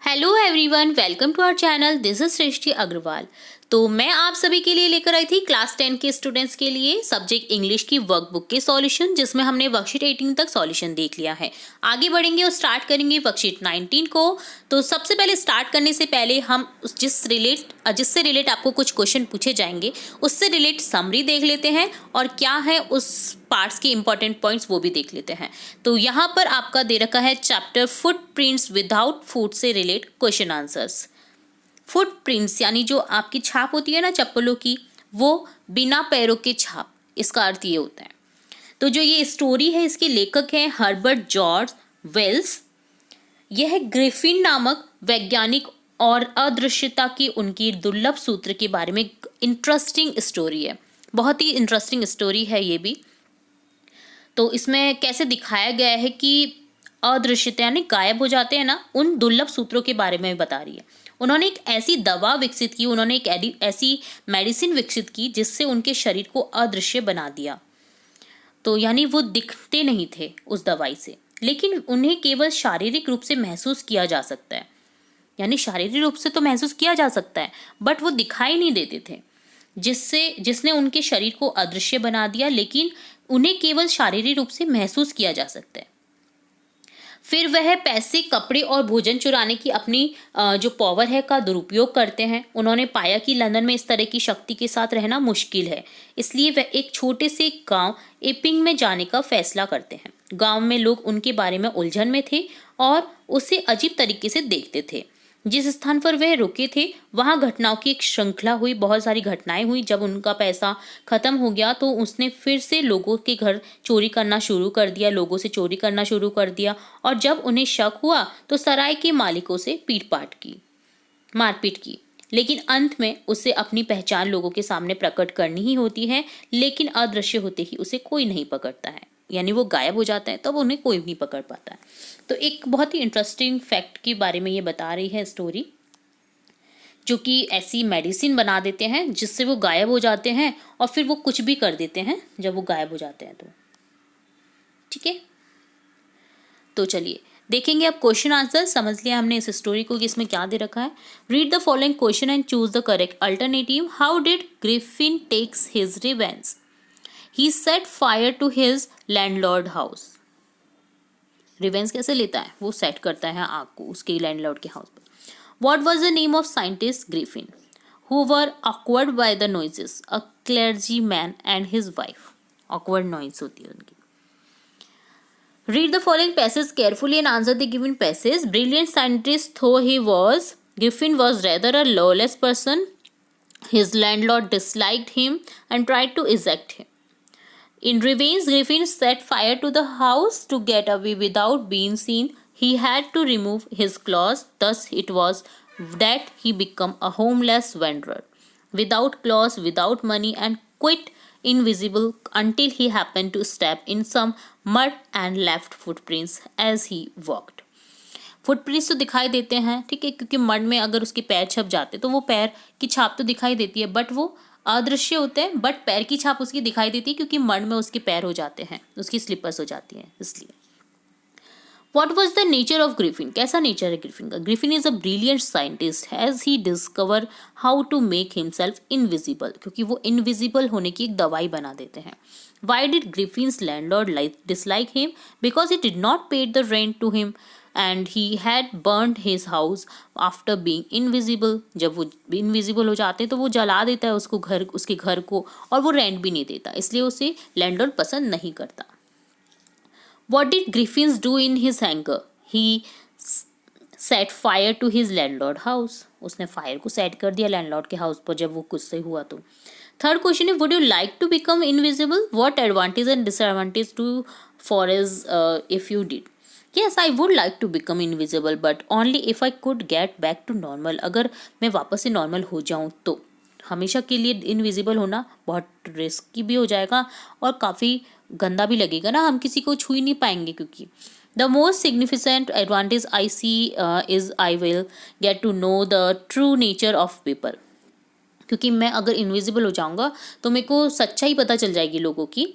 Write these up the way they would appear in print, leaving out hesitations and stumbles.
Hello everyone, welcome to our channel. This is Srishti Agarwal. तो मैं आप सभी के लिए लेकर आई थी क्लास 10 के स्टूडेंट्स के लिए सब्जेक्ट इंग्लिश की वर्कबुक के सॉल्यूशन, जिसमें हमने वर्कशीट 18 तक सॉल्यूशन देख लिया है। आगे बढ़ेंगे और स्टार्ट करेंगे वर्कशीट 19 को। तो सबसे पहले स्टार्ट करने से पहले हम जिससे रिलेट आपको कुछ क्वेश्चन पूछे जाएंगे उससे रिलेट समरी देख लेते हैं और क्या है उस पार्ट्स के इंपॉर्टेंट पॉइंट्स वो भी देख लेते हैं। तो यहाँ पर आपका दे रखा है चैप्टर फुटप्रिंट्स विदाउट फूट से रिलेट क्वेश्चन आंसर्स। फुटप्रिंट्स यानी जो आपकी छाप होती है ना चप्पलों की, वो बिना पैरों के छाप, इसका अर्थ ये होता है। तो जो ये स्टोरी है इसके लेखक हैं हर्बर्ट जॉर्ज वेल्स। यह ग्रिफिन नामक वैज्ञानिक और अदृश्यता की उनकी दुर्लभ सूत्र के बारे में इंटरेस्टिंग स्टोरी है। बहुत ही इंटरेस्टिंग स्टोरी है ये भी। तो इसमें कैसे दिखाया गया है कि अदृश्यता यानी गायब हो जाते हैं ना, उन दुर्लभ सूत्रों के बारे में बता रही है। उन्होंने एक ऐसी दवा विकसित की, उन्होंने एक ऐसी मेडिसिन विकसित की जिससे उनके शरीर को अदृश्य बना दिया। तो यानी वो दिखते नहीं थे उस दवाई से, लेकिन उन्हें केवल शारीरिक रूप से महसूस किया जा सकता है। यानी शारीरिक रूप से तो महसूस किया जा सकता है, बट वो दिखाई नहीं देते थे, जिसने उनके शरीर को अदृश्य बना दिया, लेकिन उन्हें केवल शारीरिक रूप से महसूस किया जा सकता है। फिर वह पैसे, कपड़े और भोजन चुराने की अपनी जो पावर है का दुरुपयोग करते हैं। उन्होंने पाया कि लंदन में इस तरह की शक्ति के साथ रहना मुश्किल है, इसलिए वह एक छोटे से गांव एपिंग में जाने का फैसला करते हैं। गांव में लोग उनके बारे में उलझन में थे और उसे अजीब तरीके से देखते थे। जिस स्थान पर वह रुके थे वहां घटनाओं की एक श्रृंखला हुई, बहुत सारी घटनाएं हुई। जब उनका पैसा खत्म हो गया तो उसने फिर से लोगों के घर चोरी करना शुरू कर दिया, लोगों से चोरी करना शुरू कर दिया। और जब उन्हें शक हुआ तो सराय के मालिकों से मारपीट की। लेकिन अंत में उसे अपनी पहचान लोगों के सामने प्रकट करनी ही होती है, लेकिन अदृश्य होते ही उसे कोई नहीं पकड़ता है। यानी वो गायब हो जाता है तब उन्हें कोई नहीं पकड़ पाता है। तो एक बहुत ही इंटरेस्टिंग फैक्ट के बारे में ये बता रही है स्टोरी, जो कि ऐसी मेडिसिन बना देते हैं जिससे वो गायब हो जाते हैं और फिर वो कुछ भी कर देते हैं जब वो गायब हो जाते हैं। तो ठीक है, तो चलिए देखेंगे अब क्वेश्चन आंसर। समझ लिया हमने इस स्टोरी को कि इसमें क्या दे रखा है। Read the following question and choose the correct alternative. How did Griffin takes his revenge? He set fire to his landlord house. Revenge कैसे लेता है? वो सेट करता है आग को उसके लैंडलॉर्ड के हाउस पर। What was the name of scientist Griffin, who were awkward by the noises? A clergyman and his wife. Awkward noise होती है उनकी। Read the following passage carefully and answer the given passage. Brilliant scientist though he was, Griffin was rather a lawless person. His landlord disliked him and tried to eject him. In revenge, Griffin set fire to the house to get away without being seen. He had to remove his clothes, thus it was that he became a homeless wanderer, without clothes, without money, and quite invisible until he happened to step in some mud and left footprints as he walked. Footprints तो दिखाई देते हैं, ठीक है, क्योंकि mud में अगर उसके पैर छप जाते तो वो पैर की छाप तो दिखाई देती है, बट वो अदृश्य होते हैं। बट पैर की छाप उसकी दिखाई देती है क्योंकि मड में उसके पैर हो जाते हैं, उसकी स्लिपर्स हो जाती हैं, इसलिए। What was the nature of Griffin? कैसा नेचर है ग्रिफिन का? Griffin is a brilliant scientist has he discover how to make himself invisible, क्योंकि वो इनविजिबल होने की एक दवाई बना देते हैं। Why did Griffin's landlord dislike him? Because he did not pay the rent to him and he had burned his house after being invisible. जब वो इनविजिबल हो जाते हैं तो वो जला देता है उसके घर को, और वो रेंट भी नहीं देता, इसलिए उसे लैंडलॉर्ड पसंद नहीं करता। What did Griffins do in his anger? He set fire to his landlord house. उसने फायर को सेट कर दिया लैंडलॉर्ड के हाउस पर जब वो गुस्से हुआ तो। थर्ड क्वेश्चन है, would you like to become invisible? What advantage and disadvantage to for is if you did? Yes, I would like to become invisible, but only if I could get back to normal. अगर मैं वापस से normal हो जाऊँ तो। हमेशा के लिए इनविजिबल होना बहुत रिस्की भी हो जाएगा और काफ़ी गंदा भी लगेगा ना, हम किसी को छू ही नहीं पाएंगे। क्योंकि the most significant advantage I see is I will get to know the true nature of people. क्योंकि मैं अगर इनविजिबल हो जाऊंगा तो मेरे को सच्चाई पता चल जाएगी लोगों की,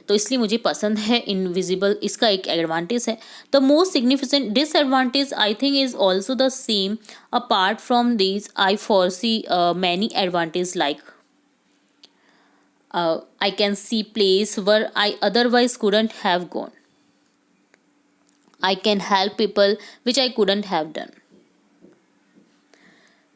तो इसलिए मुझे पसंद है इनविजिबल। इसका एक एडवांटेज है। The most significant disadvantage I think is also the same. Apart from this I foresee many advantages like I can see place where I otherwise couldn't have gone. I can help people which I couldn't have done.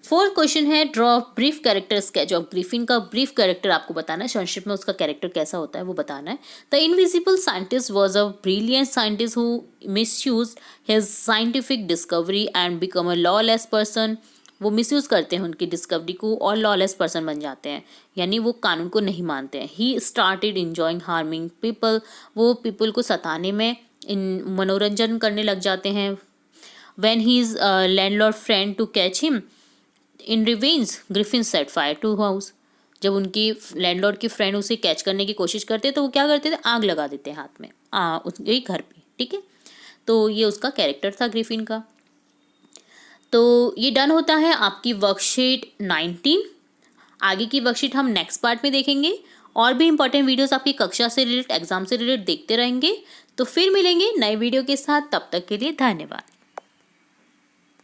Fourth question है draw brief character sketch of Griffin का brief character आपको बताना है, संक्षिप्त में उसका character कैसा होता है वो बताना है। The invisible scientist was a brilliant scientist who misused his scientific discovery and become a lawless person. वो मिसयूज करते हैं उनकी डिस्कवरी को और लॉलेस पर्सन बन जाते हैं, यानी वो कानून को नहीं मानते हैं। He started enjoying harming people, वो पीपल को सताने में मनोरंजन करने लग जाते हैं। When his landlord friend to catch him in revenge Griffin set fire to house. जब उनकी लैंडलॉर्ड की फ्रेंड उसे कैच करने की कोशिश करते तो वो क्या करते थे, आग लगा देते हैं हाथ में उसके घर पे। ठीक है, तो ये उसका कैरेक्टर था ग्रिफिन का। तो ये डन होता है आपकी वर्कशीट 19। आगे की वर्कशीट हम नेक्स्ट पार्ट में देखेंगे। और भी इंपॉर्टेंट वीडियोस आपकी कक्षा से रिलेटेड, एग्जाम से रिलेटेड देखते रहेंगे। तो फिर मिलेंगे नए वीडियो के साथ, तब तक के लिए धन्यवाद।